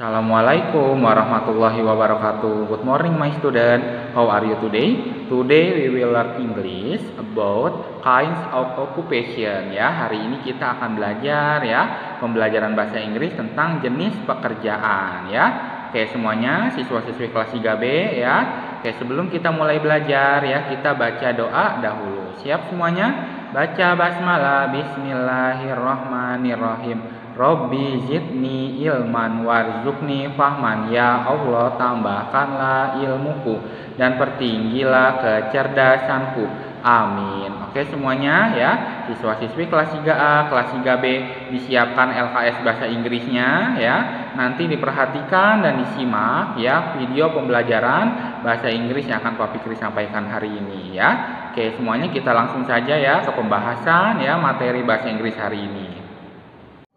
Assalamualaikum warahmatullahi wabarakatuh. Good morning my student. How are you today? Today we will learn English about kinds of occupation ya. Hari ini kita akan belajar ya pembelajaran bahasa Inggris tentang jenis pekerjaan ya. Oke semuanya siswa-siswi kelas 3B ya. Oke sebelum kita mulai belajar ya kita baca doa dahulu. Siap semuanya? Baca basmalah. Bismillahirrahmanirrahim. Robbi zidni ilman warzuqni fahman. Ya Allah tambahkanlah ilmuku dan pertinggilah kecerdasanku. Amin. Oke semuanya ya. Siswa-siswi kelas 3A, kelas 3B disiapkan LKS bahasa Inggrisnya ya. Nanti diperhatikan dan disimak ya video pembelajaran bahasa Inggris yang akan Pak Fikri sampaikan hari ini ya. Oke semuanya kita langsung saja ya ke pembahasan ya materi bahasa Inggris hari ini.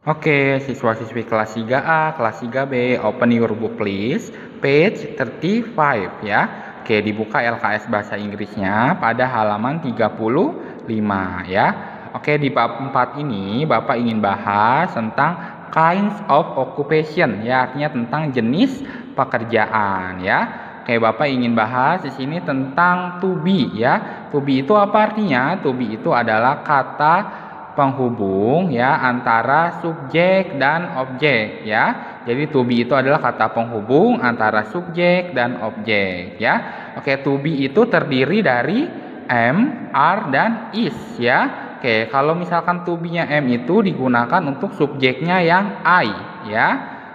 Oke, siswa-siswi kelas 3A, kelas 3B, open your book please, page 35 ya. Oke, dibuka LKS bahasa Inggrisnya pada halaman 35 ya. Oke, di bab 4 ini Bapak ingin bahas tentang kinds of occupation ya, artinya tentang jenis pekerjaan ya. Oke, Bapak ingin bahas di sini tentang to be ya. To be itu apa artinya? To be itu adalah kata penghubung ya antara subjek dan objek ya. Jadi to be itu adalah kata penghubung antara subjek dan objek ya. Oke, to be itu terdiri dari am, are dan is ya. Oke, kalau misalkan to be-nya am itu digunakan untuk subjeknya yang I ya.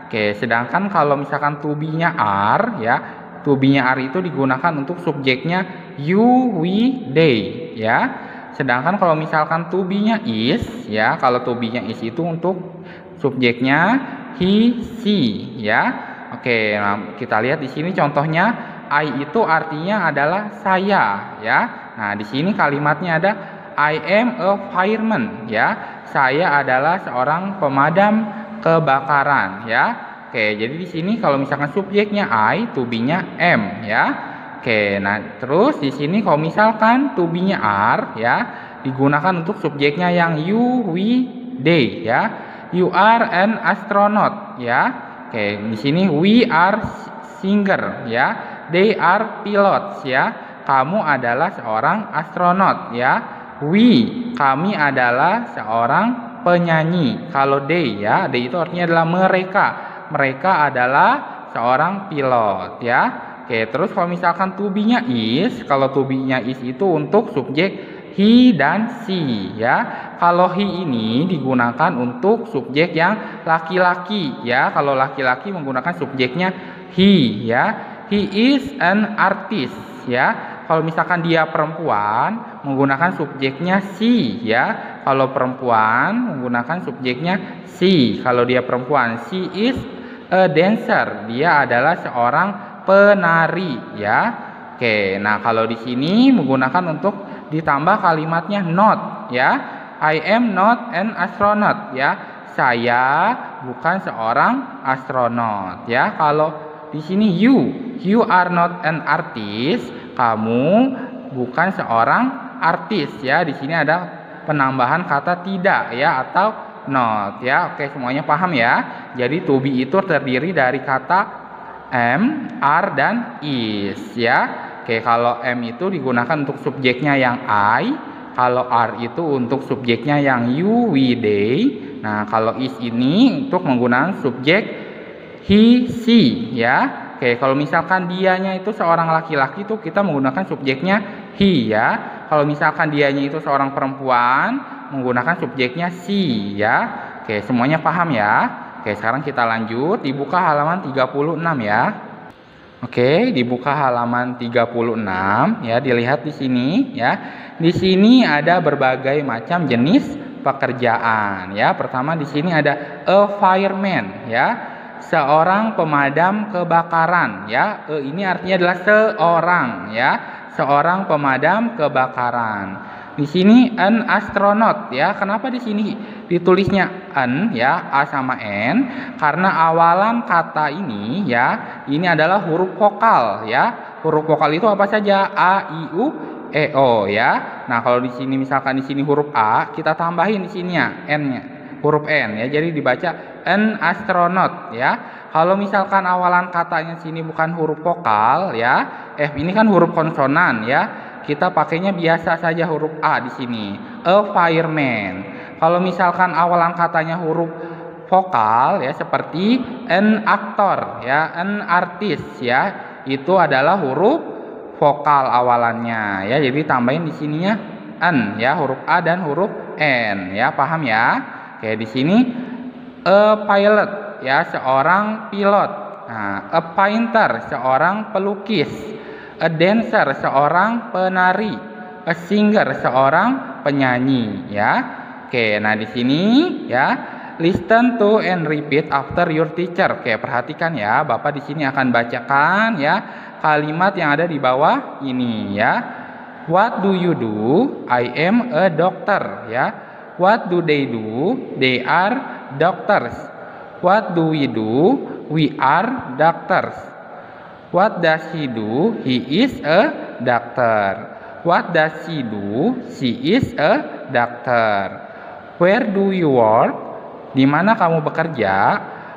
Oke, sedangkan kalau misalkan to be-nya are ya, to be-nya are itu digunakan untuk subjeknya you, we, they ya. Sedangkan kalau misalkan to be-nya is ya, kalau to be-nya is itu untuk subjeknya he, she ya. Oke, nah kita lihat di sini contohnya I itu artinya adalah saya ya. Nah, di sini kalimatnya ada I am a fireman ya. Saya adalah seorang pemadam kebakaran ya. Oke, jadi di sini kalau misalkan subjeknya I, to be-nya am ya. Oke, nah terus di sini kalau misalkan to be-nya are ya digunakan untuk subjeknya yang you, we, they ya. You are an astronaut ya. Oke, di sini we are singer ya. They are pilots ya. Kamu adalah seorang astronot ya. We, kami adalah seorang penyanyi. Kalau they ya, they itu artinya adalah mereka. Mereka adalah seorang pilot ya. Oke, terus kalau misalkan to be-nya is, kalau to be-nya is itu untuk subjek he dan she ya. Kalau he ini digunakan untuk subjek yang laki-laki ya. Kalau laki-laki menggunakan subjeknya he ya. He is an artist ya. Kalau misalkan dia perempuan menggunakan subjeknya she ya. Kalau perempuan menggunakan subjeknya she. Kalau dia perempuan, she is a dancer. Dia adalah seorang penari ya. Oke, nah kalau di sini menggunakan untuk ditambah kalimatnya not ya. I am not an astronaut ya. Saya bukan seorang astronot ya. Kalau di sini you are not an artist. Kamu bukan seorang artis ya. Di sini ada penambahan kata tidak ya atau not ya. Oke, semuanya paham ya. Jadi to be itu terdiri dari kata am, are dan is ya. Oke, kalau am itu digunakan untuk subjeknya yang I, kalau are itu untuk subjeknya yang you, we, they. Nah, kalau is ini untuk menggunakan subjek he, she ya. Oke, kalau misalkan dianya itu seorang laki-laki itu kita menggunakan subjeknya he ya. Kalau misalkan dianya itu seorang perempuan menggunakan subjeknya she ya. Oke, semuanya paham ya. Oke, sekarang kita lanjut, dibuka halaman 36 ya. Oke, dibuka halaman 36 ya, dilihat di sini ya. Di sini ada berbagai macam jenis pekerjaan ya. Pertama di sini ada a fireman ya. Seorang pemadam kebakaran ya. Ini artinya adalah seorang ya. Seorang pemadam kebakaran. Di sini an astronaut ya. Kenapa di sini ditulisnya an ya, a sama n? Karena awalan kata ini ya, ini adalah huruf vokal ya. Huruf vokal itu apa saja? A, I, U, E, O ya. Nah, kalau di sini misalkan di sini huruf A, kita tambahin di sininya n-nya. huruf N ya. Jadi dibaca an astronaut ya. Kalau misalkan awalan katanya sini bukan huruf vokal ya, F ini kan huruf konsonan ya. Kita pakainya biasa saja huruf A di sini. A fireman. Kalau misalkan awalan katanya huruf vokal ya seperti an actor ya, an artist ya, itu adalah huruf vokal awalannya ya. Jadi tambahin di sininya an ya, huruf A dan huruf N ya, paham ya? Oke, di sini a pilot ya, seorang pilot. Nah, a painter seorang pelukis, a dancer seorang penari, a singer seorang penyanyi ya. Oke, nah di sini ya, listen to and repeat after your teacher. Oke, perhatikan ya, Bapak di sini akan bacakan ya kalimat yang ada di bawah ini ya. What do you do? I am a doctor ya. What do they do? They are doctors. What do we do? We are doctors. What does he do? He is a doctor. What does she do? She is a doctor. Where do you work? Di mana kamu bekerja?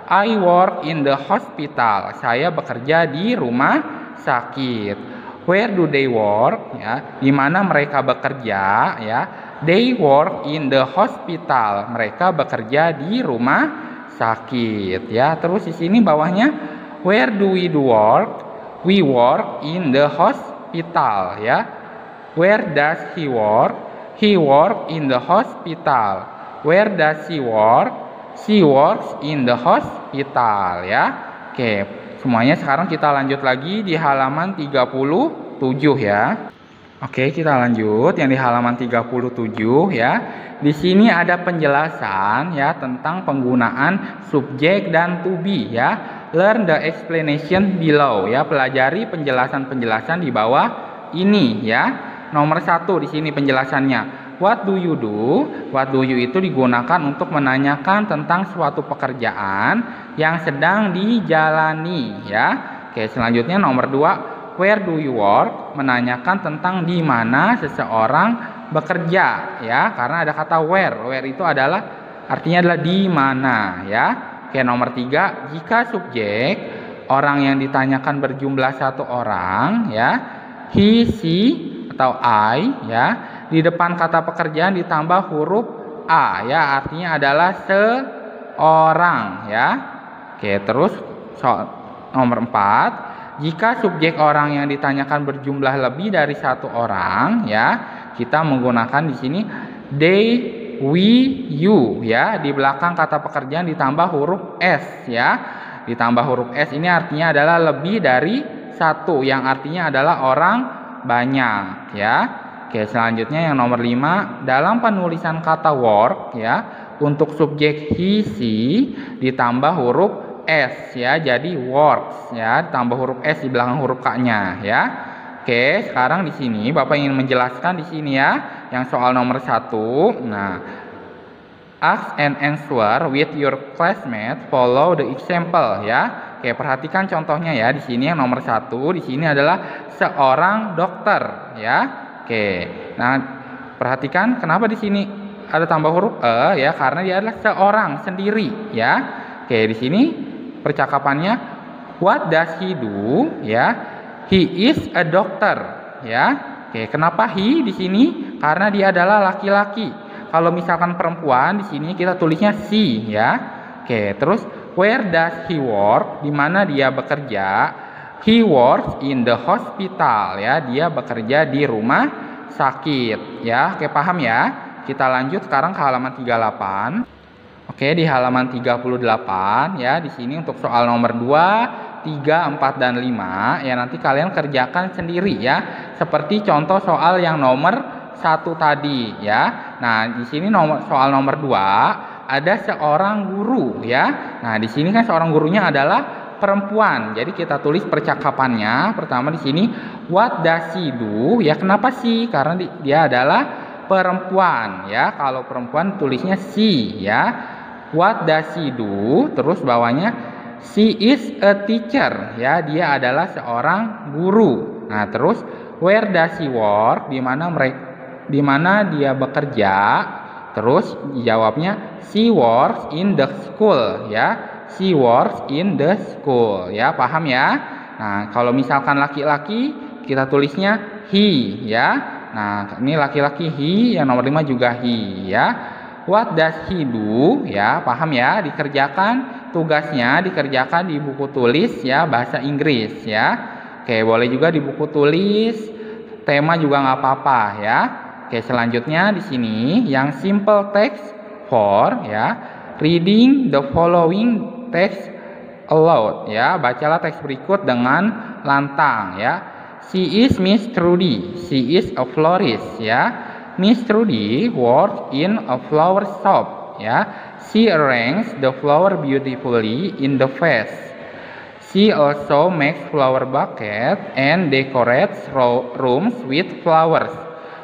I work in the hospital. Saya bekerja di rumah sakit. Where do they work? Ya, di mana mereka bekerja? Ya, they work in the hospital. Mereka bekerja di rumah sakit. Ya, terus di sini bawahnya, where do we do work? We work in the hospital. Ya, where does he work? He work in the hospital. Where does she work? She works in the hospital ya. Oke, semuanya sekarang kita lanjut lagi di halaman 37 ya. Oke, kita lanjut yang di halaman 37 ya. Di sini ada penjelasan ya tentang penggunaan subjek dan to be ya. Learn the explanation below ya. Pelajari penjelasan-penjelasan di bawah ini ya. Nomor 1 di sini penjelasannya. What do you do? What do you itu digunakan untuk menanyakan tentang suatu pekerjaan yang sedang dijalani ya. Oke, selanjutnya nomor 2, where do you work? Menanyakan tentang di mana seseorang bekerja ya, karena ada kata where. Where itu adalah artinya adalah di mana ya. Oke, nomor 3, jika subjek orang yang ditanyakan berjumlah 1 orang ya, he, she atau I ya, di depan kata pekerjaan ditambah huruf A ya, artinya adalah seorang ya. Oke, terus nomor 4, jika subjek orang yang ditanyakan berjumlah lebih dari 1 orang ya, kita menggunakan di sini they, we, you ya, di belakang kata pekerjaan ditambah huruf S ya. Ditambah huruf S ini artinya adalah lebih dari 1, yang artinya adalah orang banyak ya. Oke, selanjutnya yang nomor 5, dalam penulisan kata work ya, untuk subjek he, she ditambah huruf S ya, jadi works ya, ditambah huruf S di belakang huruf K-nya ya. Oke, sekarang di sini Bapak ingin menjelaskan di sini ya, yang soal nomor 1. Nah, ask and answer with your classmates, follow the example ya. Oke, perhatikan contohnya ya, di sini yang nomor 1 di sini adalah seorang dokter ya. Oke, nah perhatikan kenapa di sini ada tambah huruf E ya, karena dia adalah seorang sendiri ya. Oke, di sini percakapannya what does he do ya, he is a doctor ya. Oke, kenapa he di sini? Karena dia adalah laki-laki. Kalau misalkan perempuan di sini kita tulisnya she ya. Oke, terus where does he work? Di mana dia bekerja? He works in the hospital ya, dia bekerja di rumah sakit ya. Oke, paham ya? Kita lanjut sekarang ke halaman 38. Oke, di halaman 38 ya, di sini untuk soal nomor 2, 3, 4 dan 5 ya, nanti kalian kerjakan sendiri ya. Seperti contoh soal yang nomor 1 tadi ya. Nah, di sini soal nomor 2 ada seorang guru ya. Nah, di sini kan seorang gurunya adalah perempuan. Jadi kita tulis percakapannya. Pertama di sini what does she do? Ya, kenapa sih? Karena dia adalah perempuan ya. Kalau perempuan tulisnya she ya. What does she do? Terus bawahnya she is a teacher ya. Dia adalah seorang guru. Nah, terus where does she work? Di mana dia bekerja? Terus jawabnya she works in the school ya. She works in the school ya, paham ya? Nah, kalau misalkan laki-laki kita tulisnya he ya. Nah, ini laki-laki he, yang nomor 5 juga he ya. What does he do? Ya, paham ya? Dikerjakan, tugasnya dikerjakan di buku tulis ya bahasa Inggris ya. Oke, boleh juga di buku tulis, tema juga nggak apa-apa ya. Oke, selanjutnya di sini yang simple text for ya, reading the following text aloud ya, bacalah teks berikut dengan lantang ya. She is Miss Trudy. She is a florist ya. Miss Trudy works in a flower shop ya. She arranges the flower beautifully in the vase. She also makes flower buckets and decorates rooms with flowers.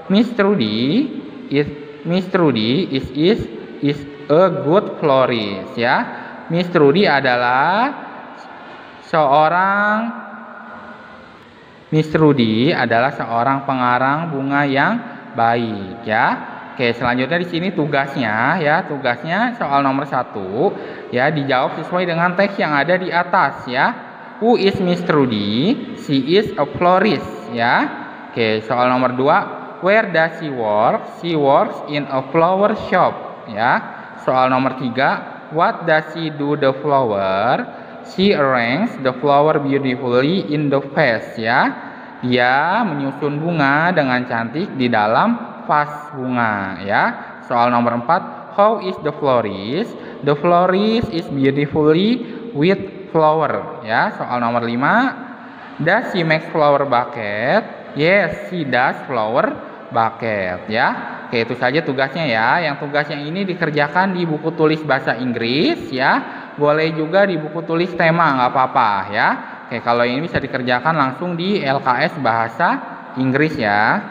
Miss Trudy is a good florist ya. Miss Trudy adalah seorang pengarang bunga yang baik ya. Oke, selanjutnya di sini tugasnya ya. Tugasnya soal nomor 1 ya, dijawab sesuai dengan teks yang ada di atas ya. Who is Miss Trudy? She is a florist ya. Oke, soal nomor 2, where does she work? She works in a flower shop ya. Soal nomor 3, what does she do the flower? She arranges the flower beautifully in the vase ya. Dia menyusun bunga dengan cantik di dalam vas bunga ya. Soal nomor 4, how is the florist? The florist is beautifully with flower ya. Soal nomor 5, does she make flower bucket? Yes, she does flower bucket ya. Oke, itu saja tugasnya ya. Yang tugas yang ini dikerjakan di buku tulis bahasa Inggris ya. Boleh juga di buku tulis tema, nggak apa-apa ya. Oke, kalau ini bisa dikerjakan langsung di LKS bahasa Inggris ya.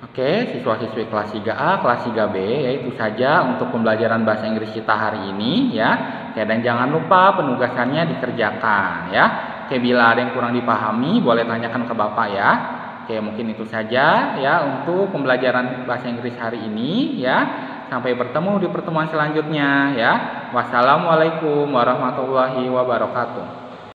Oke, siswa-siswi kelas 3A, kelas 3B, ya itu saja untuk pembelajaran bahasa Inggris kita hari ini ya. Oke, dan jangan lupa penugasannya dikerjakan ya. Oke, bila ada yang kurang dipahami boleh tanyakan ke Bapak ya. Oke, mungkin itu saja ya untuk pembelajaran bahasa Inggris hari ini ya. Sampai bertemu di pertemuan selanjutnya ya. Wassalamualaikum warahmatullahi wabarakatuh.